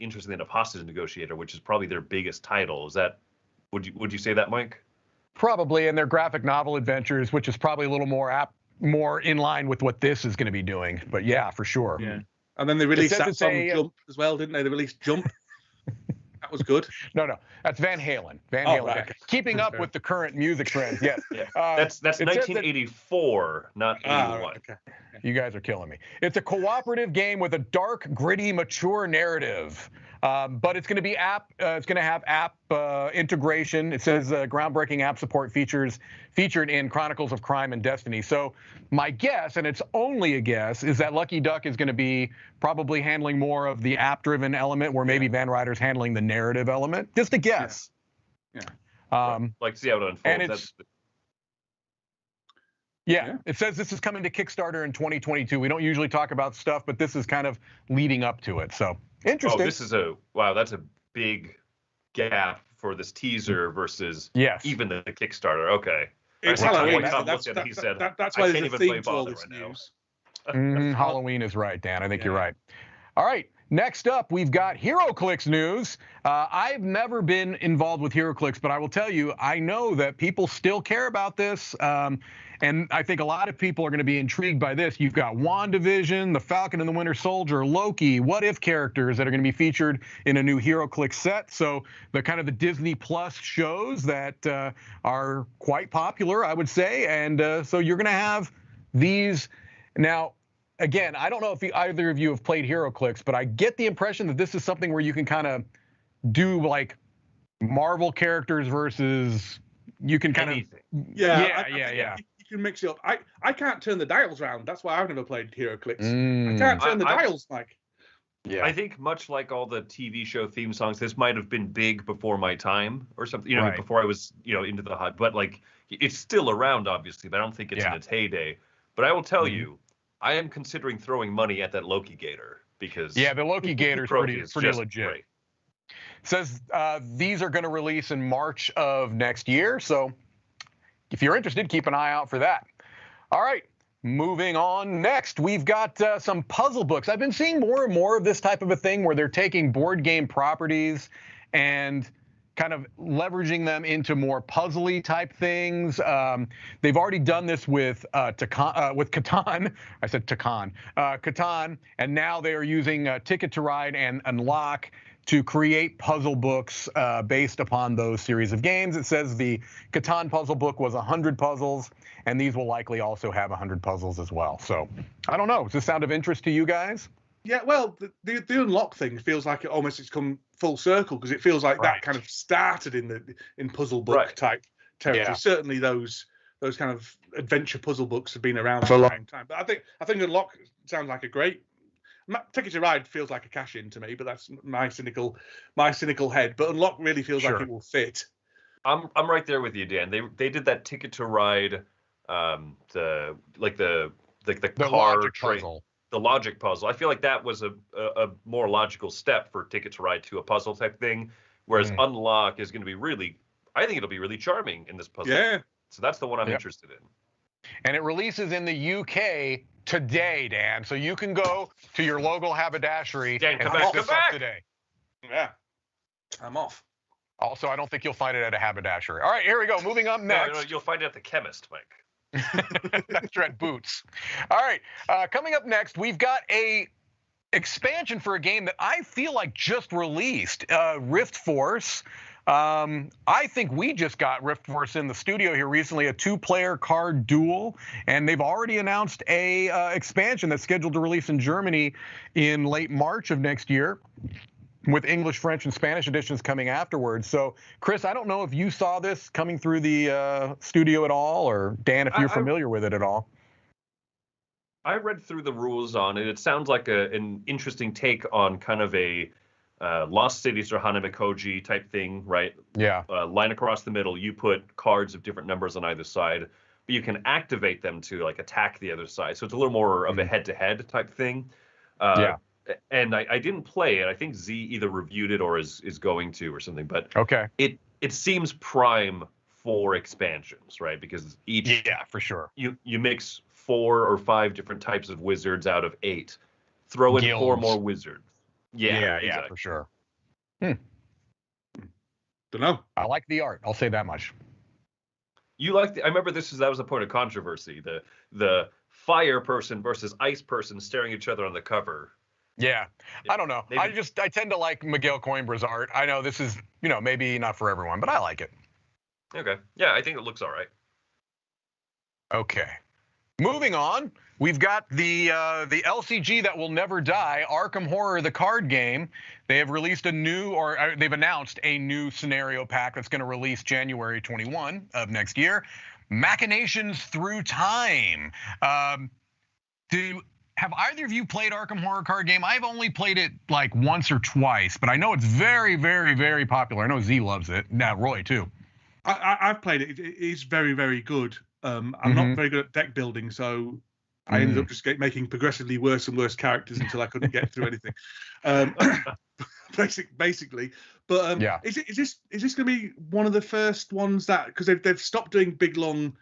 interestingly enough, Hostage Negotiator, which is probably their biggest title. Is that would you say that, Mike? Probably, and their graphic novel adventures, which is probably a little more in line with what this is going to be doing. But yeah, for sure. Yeah. And then they released that song Jump as well, didn't they? They released Jump. That was good. No, that's Van Halen. Right. Keeping up with the current music trends. Yes. That's 1984, not 81. Right. Okay. You guys are killing me. It's a cooperative game with a dark, gritty, mature narrative. But it's going to be it's going to have app integration. It says groundbreaking app support featured in Chronicles of Crime and Destiny. So my guess, and it's only a guess, is that Lucky Duck is going to be probably handling more of the app-driven element, where maybe Van Ryder's handling the narrative element. Just a guess. Yeah. Like see how it unfolds. And it says this is coming to Kickstarter in 2022. We don't usually talk about stuff, but this is kind of leading up to it. So interesting. Oh, this is that's a big gap for this teaser versus even the Kickstarter. Okay. It's Halloween. That's why there's a theme to all this news. Halloween is right, Dan. I think you're right. All right. Next up, we've got HeroClix news. I've never been involved with HeroClix, but I will tell you, I know that people still care about this. And I think a lot of people are going to be intrigued by this. You've got WandaVision, The Falcon and the Winter Soldier, Loki, What If characters that are going to be featured in a new HeroClix set. So the kind of the Disney Plus shows that are quite popular, I would say. And so you're going to have these. Now, again, I don't know if either of you have played HeroClix, but I get the impression that this is something where you can kind of do like Marvel characters versus you can kind of you can mix it up. I can't turn the dials around. That's why I've never played HeroClix. I can't turn the dials, Mike. Yeah. I think much like all the TV show theme songs, this might have been big before my time or something, before I was, into the hot, but like it's still around obviously, but I don't think it's in its heyday. But I will tell you, I am considering throwing money at that Loki Gator because the Loki Gator is pretty legit. Great. It says these are going to release in March of next year. So if you're interested, keep an eye out for that. All right, moving on. Next, we've got some puzzle books. I've been seeing more and more of this type of a thing where they're taking board game properties and kind of leveraging them into more puzzly type things. They've already done this with Catan. I said Takan. Catan, and now they are using Ticket to Ride and Unlock to create puzzle books based upon those series of games. It says the Catan puzzle book was 100 puzzles, and these will likely also have 100 puzzles as well. So I don't know. Does this sound of interest to you guys? Yeah, well, the Unlock thing feels like it's come full circle because it feels like that kind of started in puzzle book type territory. Yeah. Certainly those kind of adventure puzzle books have been around for a long time. But I think Unlock sounds like a great Ticket to Ride feels like a cash in to me, but that's my cynical head. But Unlock really feels like it will fit. I'm right there with you, Dan. They did that Ticket to Ride, the car logic puzzle. The logic puzzle. I feel like that was a more logical step for Ticket to Ride to a puzzle type thing, whereas Unlock is going to be really, I think it'll be really charming in this puzzle. Yeah. So that's the one I'm interested in. And it releases in the UK today, Dan. So you can go to your local haberdashery and pick this up today. Yeah, I'm off. Also, I don't think you'll find it at a haberdashery. All right, here we go. Moving up next. No, you'll find it at the chemist, Mike. That's right, Boots. All right, coming up next, we've got a expansion for a game that I feel like just released, Rift Force. I think we just got Rift Force in the studio here recently, a 2-player card duel, and they've already announced a expansion that's scheduled to release in Germany in late March of next year, with English, French, and Spanish editions coming afterwards. So, Chris, I don't know if you saw this coming through the studio at all, or Dan, if you're familiar with it at all. I read through the rules on it. It sounds like an interesting take on kind of a Lost Cities or Hanamikoji type thing, right? Yeah. Line across the middle, you put cards of different numbers on either side, but you can activate them to like attack the other side. So it's a little more of a head-to-head type thing. Yeah. And I didn't play it. I think Z either reviewed it or is going to or something. But it seems prime for expansions, right? Because each for sure you mix 4 or 5 different types of wizards out of 8. Throw in Guilds. 4 more wizards. Yeah, exactly. for sure. Don't know. I like the art. I'll say that much. You like I remember that was a point of controversy. The fire person versus ice person staring at each other on the cover. Yeah, I don't know. I tend to like Miguel Coimbra's art. I know this is, maybe not for everyone, but I like it. Okay. Yeah, I think it looks all right. Okay. Moving on, we've got the LCG that will never die, Arkham Horror, the card game. They have released they've announced a new scenario pack that's going to release January 21 of next year. Machinations Through Time. Have either of you played Arkham Horror card game? I've only played it like once or twice, but I know it's very, very, very popular. I know Z loves it. Now Roy too. I've played it. It is very, very good. I'm not very good at deck building, so I ended up just making progressively worse and worse characters until I couldn't get through anything. Basically, but is this going to be one of the first ones that, because they've stopped doing big long,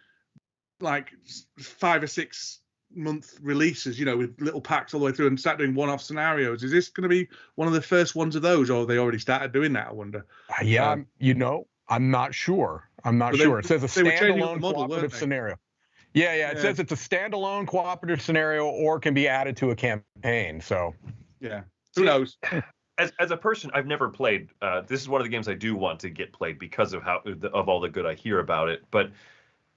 like 5 or 6 month releases, with little packs all the way through, and start doing one-off scenarios? Is this going to be one of the first ones of those, or have they already started doing that, I wonder? I'm not sure. It says a standalone cooperative scenario. Yeah. It says it's a standalone cooperative scenario or can be added to a campaign. So, who knows? As a person, I've never played. This is one of the games I do want to get played because of of all the good I hear about it. But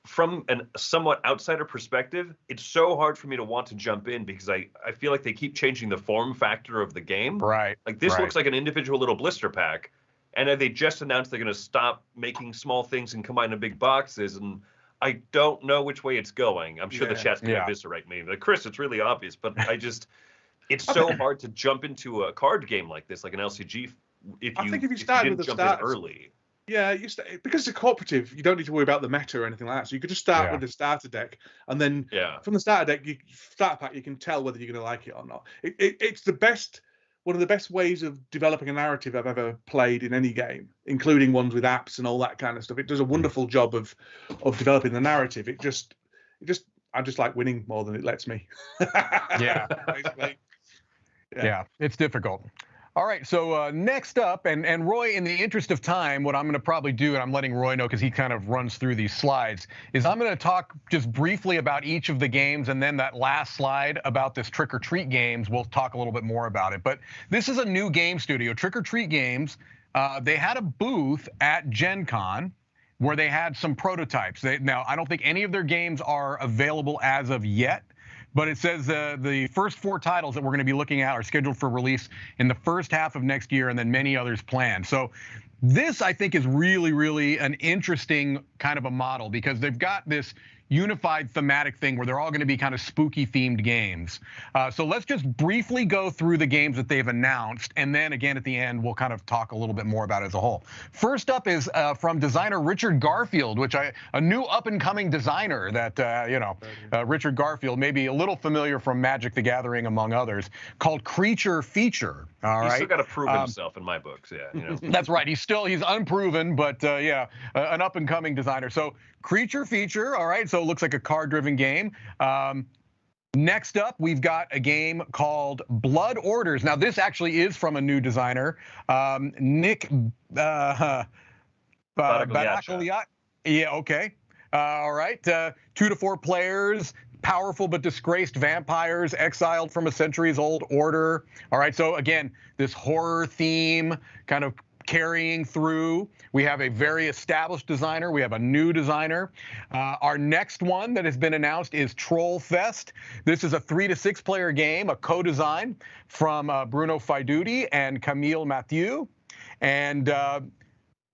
from a somewhat outsider perspective, it's so hard for me to want to jump in because I feel like they keep changing the form factor of the game. Right. Like this looks like an individual little blister pack. And they just announced they're going to stop making small things and combine in big boxes. And I don't know which way it's going. I'm sure the chat's going to eviscerate me. But Chris, it's really obvious. But it's so hard to jump into a card game like this, like an LCG, if you start with the start early. Yeah, because it's a cooperative, you don't need to worry about the meta or anything like that. So you could just start with the starter deck, and then from the starter deck, starter pack, you can tell whether you're going to like it or not. It's the best. One of the best ways of developing a narrative I've ever played in any game, including ones with apps and all that kind of stuff. It does a wonderful job of developing the narrative. I just like winning more than it lets me. Basically. Yeah, it's difficult. All right, so next up, and Roy, in the interest of time, what I'm going to probably do, and I'm letting Roy know because he kind of runs through these slides, is I'm going to talk just briefly about each of the games, and then that last slide about this Trick or Treat games, we'll talk a little bit more about it. But this is a new game studio, Trick or Treat Games. They had a booth at Gen Con where they had some prototypes. Now, I don't think any of their games are available as of yet, but it says the first 4 titles that we're going to be looking at are scheduled for release in the first half of next year, and then many others planned. So this, I think, is really, really an interesting kind of a model because they've got this unified thematic thing where they're all going to be kind of spooky themed games. So let's just briefly go through the games that they've announced, and then again at the end we'll kind of talk a little bit more about it as a whole. First up is from designer Richard Garfield, a new up-and-coming designer that Richard Garfield may be a little familiar from Magic the Gathering among others, called Creature Feature. All right, he's still got to prove himself in my books. Yeah, That's right. He's unproven, but an up-and-coming designer. So Creature Feature. All right. So it looks like a card-driven game. Next up, we've got a game called Blood Orders. Now, this actually is from a new designer, Nick Badagliat. Yeah. Okay. All right. 2 to 4 players. Powerful but disgraced vampires exiled from a centuries-old order. All right, so again, this horror theme kind of carrying through. We have a very established designer. We have a new designer. Our next one that has been announced is Troll Fest. This is a 3 to 6 player game, a co-design from Bruno Faiduti and Camille Mathieu. And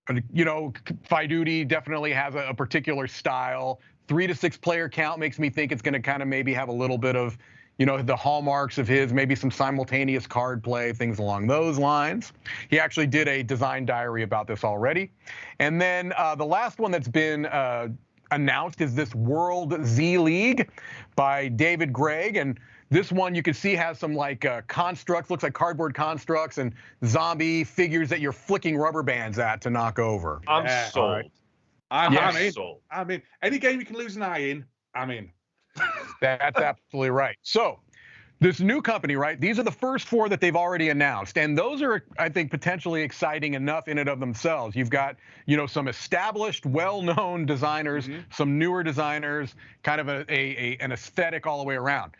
Faiduti definitely has a particular style. 3 to 6 player count makes me think it's going to kind of maybe have a little bit of, the hallmarks of his, maybe some simultaneous card play, things along those lines. He actually did a design diary about this already. And then the last one that's been announced is this World Z League by David Gregg. And this one you can see has some constructs, looks like cardboard constructs and zombie figures that you're flicking rubber bands at to knock over. I'm sold. Right. I'm in. I'm in. Any game you can lose an eye in, I'm in. That's absolutely right. So this new company, right? These are the first 4 that they've already announced. And those are, I think, potentially exciting enough in and of themselves. You've got, some established, well-known designers, some newer designers, kind of an aesthetic all the way around.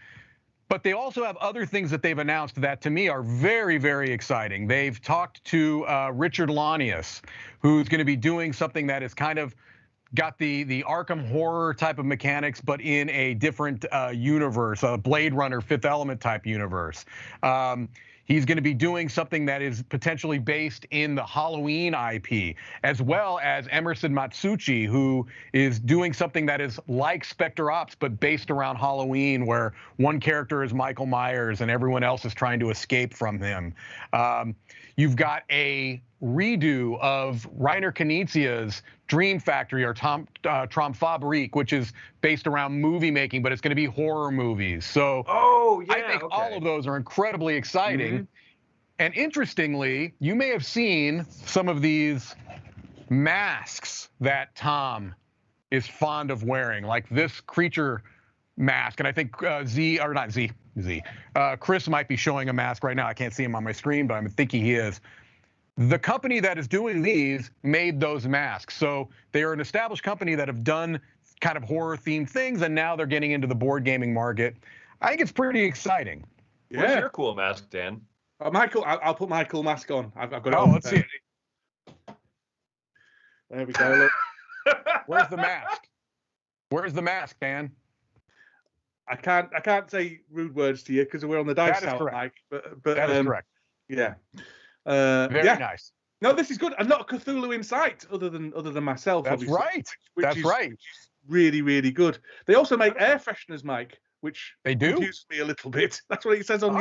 But they also have other things that they've announced that, to me, are very, very exciting. They've talked to Richard Lanius, who's going to be doing something that is kind of got the Arkham horror type of mechanics, but in a different universe, a Blade Runner, Fifth Element type universe. He's going to be doing something that is potentially based in the Halloween IP, as well as Emerson Matsuchi, who is doing something that is like Spectre Ops, but based around Halloween, where one character is Michael Myers and everyone else is trying to escape from him. You've got a redo of Reiner Knizia's Dream Factory, or Traumfabrik, which is based around movie making, but it's going to be horror movies. So I think all of those are incredibly exciting. And interestingly, you may have seen some of these masks that Tom is fond of wearing, like this creature mask. And I think Chris might be showing a mask right now. I can't see him on my screen, but I'm thinking he is. The company that is doing these made those masks. So they are an established company that have done kind of horror-themed things, and now they're getting into the board gaming market. I think it's pretty exciting. Yeah. Where's your cool mask, Dan? Michael, I'll put my cool mask on. I've got it. Oh, let's see it. There we go. Look. Where's the mask? Where's the mask, Dan? I can't say rude words to you because we're on the dice out, Mike. But that is correct. Yeah. Very nice. No, this is good. I'm not a Cthulhu in sight, other than myself. That's obviously, right. That's right. Which is really, really good. They also make air fresheners, Mike, which they do confused me a little bit. That's what it says on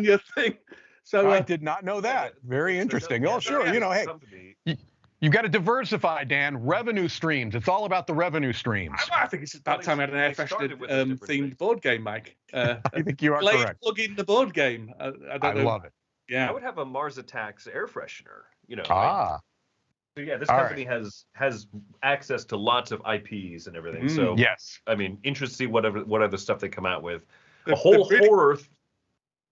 your thing. So I did not know that. Very interesting. Sure. Hey, you've got to diversify, Dan. Revenue streams. It's all about the revenue streams. I think it's about time we had an air freshener themed board game, Mike. I think you are correct. Plug in the board game. I love it. Yeah, I would have a Mars Attacks air freshener. So yeah, this company has access to lots of IPs and everything. So yes, I mean, interested to see what other stuff they come out with. Horror.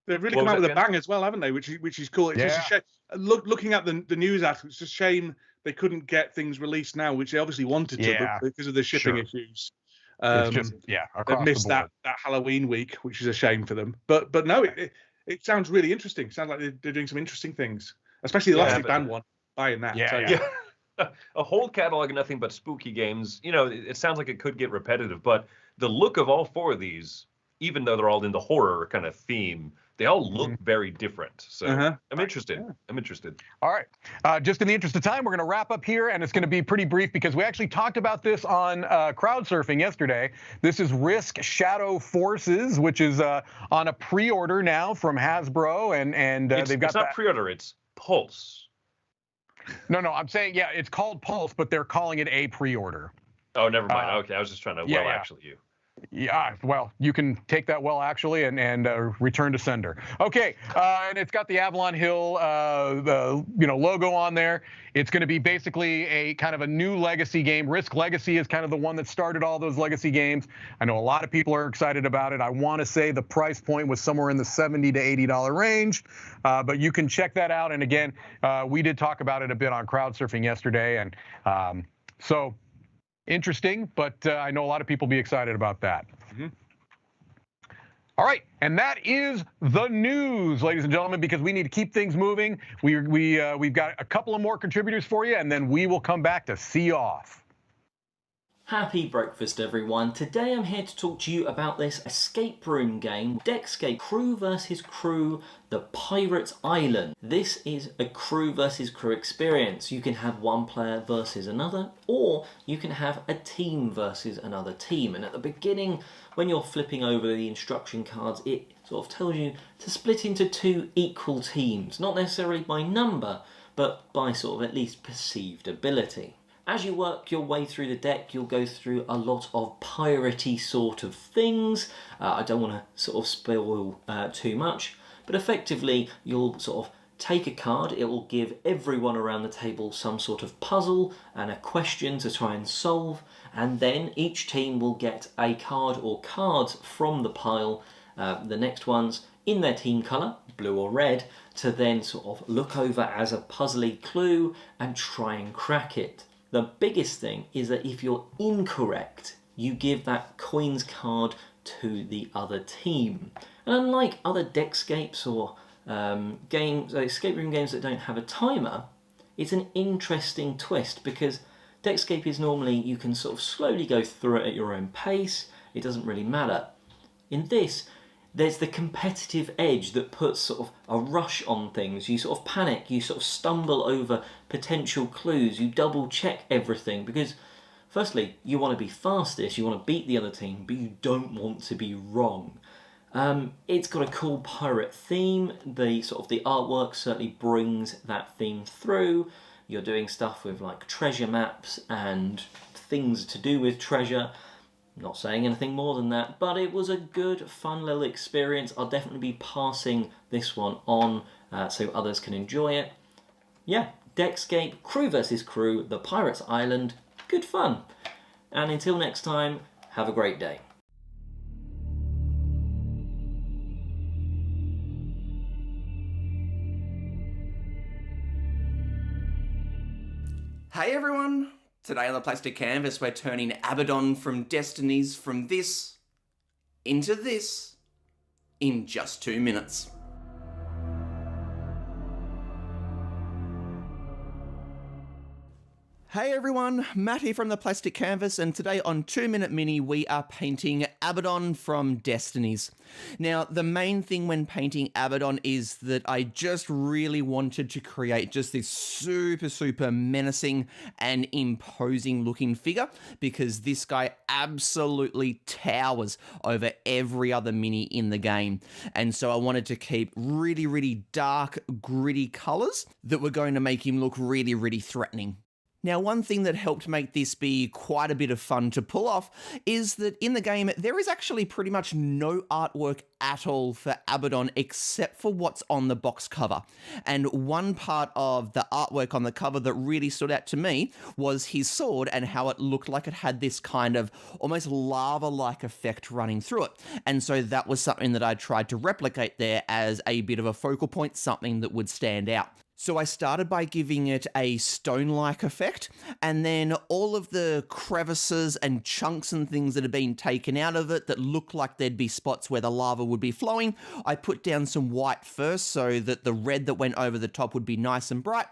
They've really come out with a bang as well, haven't they? Which is cool. It's just a shame. Looking at the news article, it's a shame they couldn't get things released now, which they obviously wanted to, but because of the shipping issues. It's just they missed that Halloween week, which is a shame for them. But no, it sounds really interesting. It sounds like they're doing some interesting things, especially the Elastic Band one. Buying that. A whole catalog of nothing but spooky games. It sounds like it could get repetitive, but the look of all 4 of these, even though they're all in the horror kind of theme, they all look very different. So I'm interested. Yeah. I'm interested. All right. Just in the interest of time, we're going to wrap up here, and it's going to be pretty brief because we actually talked about this on crowd surfing yesterday. This is Risk Shadow Forces, which is on a pre-order now from Hasbro, and they've got it's not pre-order, it's Pulse. No, I'm saying, yeah, it's called Pulse, but they're calling it a pre-order. Oh, never mind. Okay, I was just trying to actually you. Yeah, well, you can take that well actually and return to sender. Okay, and it's got the Avalon Hill logo on there. It's going to be basically a kind of a new legacy game. Risk Legacy is kind of the one that started all those legacy games. I know a lot of people are excited about it. I want to say the price point was somewhere in the $70 to $80 range, but you can check that out. And again, we did talk about it a bit on crowd surfing yesterday, and so. Interesting, but I know a lot of people will be excited about that. All right, and that is the news, ladies and gentlemen, because we need to keep things moving. We've got a couple of more contributors for you, and then we will come back to see you off. Happy breakfast, everyone. Today I'm here to talk to you about this escape room game, Deckscape Crew vs. Crew, The Pirate's Island. This is a crew versus crew experience. You can have one player versus another, or you can have a team versus another team. And at the beginning, when you're flipping over the instruction cards, it sort of tells you to split into two equal teams, not necessarily by number, but by sort of at least perceived ability. As you work your way through the deck, you'll go through a lot of piratey sort of things. I don't want to sort of spoil too much, but effectively you'll sort of take a card. It will give everyone around the table some sort of puzzle and a question to try and solve, and then each team will get a card or cards from the pile, the next ones in their team colour, blue or red, to then sort of look over as a puzzly clue and try and crack it. The biggest thing is that if you're incorrect, you give that coins card to the other team. And unlike other Deckscapes or escape room games that don't have a timer, it's an interesting twist because Deckscape is normally you can sort of slowly go through it at your own pace. It doesn't really matter. In this, there's the competitive edge that puts sort of a rush on things. You sort of panic, you sort of stumble over potential clues, you double check everything because firstly, you want to be fastest, you want to beat the other team, but you don't want to be wrong. It's got a cool pirate theme. The sort of the artwork certainly brings that theme through. You're doing stuff with like treasure maps and things to do with treasure. Not saying anything more than that, but it was a good, fun little experience. I'll definitely be passing this one on so others can enjoy it. Yeah, Deckscape, Crew vs. Crew, The Pirate's Island, good fun. And until next time, have a great day. Hey everyone! Today on the Plastic Canvas we're turning Abaddon from Destinies from this into this in just 2 minutes. Hey everyone, Matt here from the Plastic Canvas, and today on 2 Minute Mini we are painting Abaddon from Destinies. Now, the main thing when painting Abaddon is that I just really wanted to create just this super menacing and imposing looking figure, because this guy absolutely towers over every other mini in the game. And so I wanted to keep really dark, gritty colours that were going to make him look really threatening. Now, one thing that helped make this be quite a bit of fun to pull off is that in the game, there is actually pretty much no artwork at all for Abaddon except for what's on the box cover. And one part of the artwork on the cover that really stood out to me was his sword and how it looked like it had this kind of almost lava-like effect running through it. And so that was something that I tried to replicate there as a bit of a focal point, something that would stand out. So I started by giving it a stone-like effect, and then all of the crevices and chunks and things that had been taken out of it that looked like there'd be spots where the lava would be flowing, I put down some white first so that the red that went over the top would be nice and bright.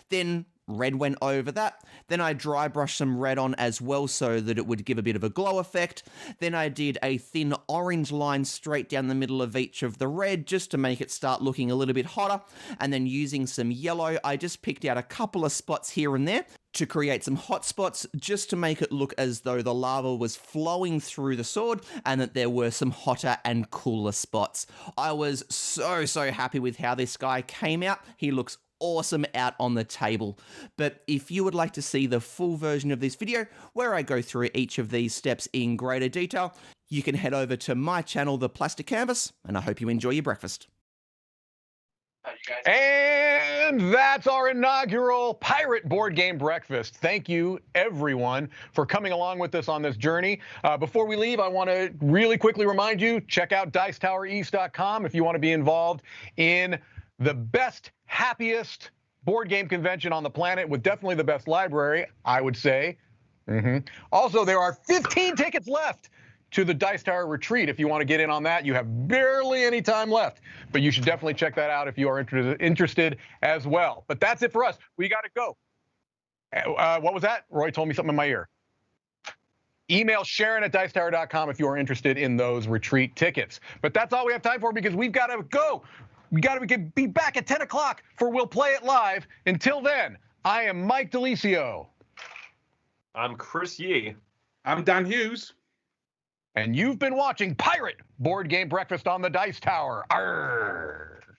Then Red went over that. Then I dry brushed some red on as well so that it would give a bit of a glow effect. Then I did a thin orange line straight down the middle of each of the red just to make it start looking a little bit hotter. And then using some yellow, I just picked out a couple of spots here and there to create some hot spots just to make it look as though the lava was flowing through the sword and that there were some hotter and cooler spots. I was so happy with how this guy came out. He looks awesome out on the table. But if you would like to see the full version of this video where I go through each of these steps in greater detail, you can head over to my channel, The Plastic Canvas, and I hope you enjoy your breakfast. And that's our inaugural Pirate Board Game Breakfast. Thank you, everyone, for coming along with us on this journey. Before we leave, I want to really quickly remind you, check out DicetowerEast.com if you want to be involved in the best, happiest board game convention on the planet with definitely the best library, I would say. Also, there are 15 tickets left to the Dice Tower Retreat. If you want to get in on that, you have barely any time left. But you should definitely check that out if you are interested as well. But that's it for us. We got to go. What was that? Roy told me something in my ear. Email Sharon@dicetower.com if you are interested in those retreat tickets. But that's all we have time for because we've got to go. We got to be back at 10 o'clock for We'll Play It Live. Until then, I am Mike DiLisio. I'm Chris Yee. I'm Dan Hughes. And you've been watching Pirate Board Game Breakfast on the Dice Tower. Arrgh.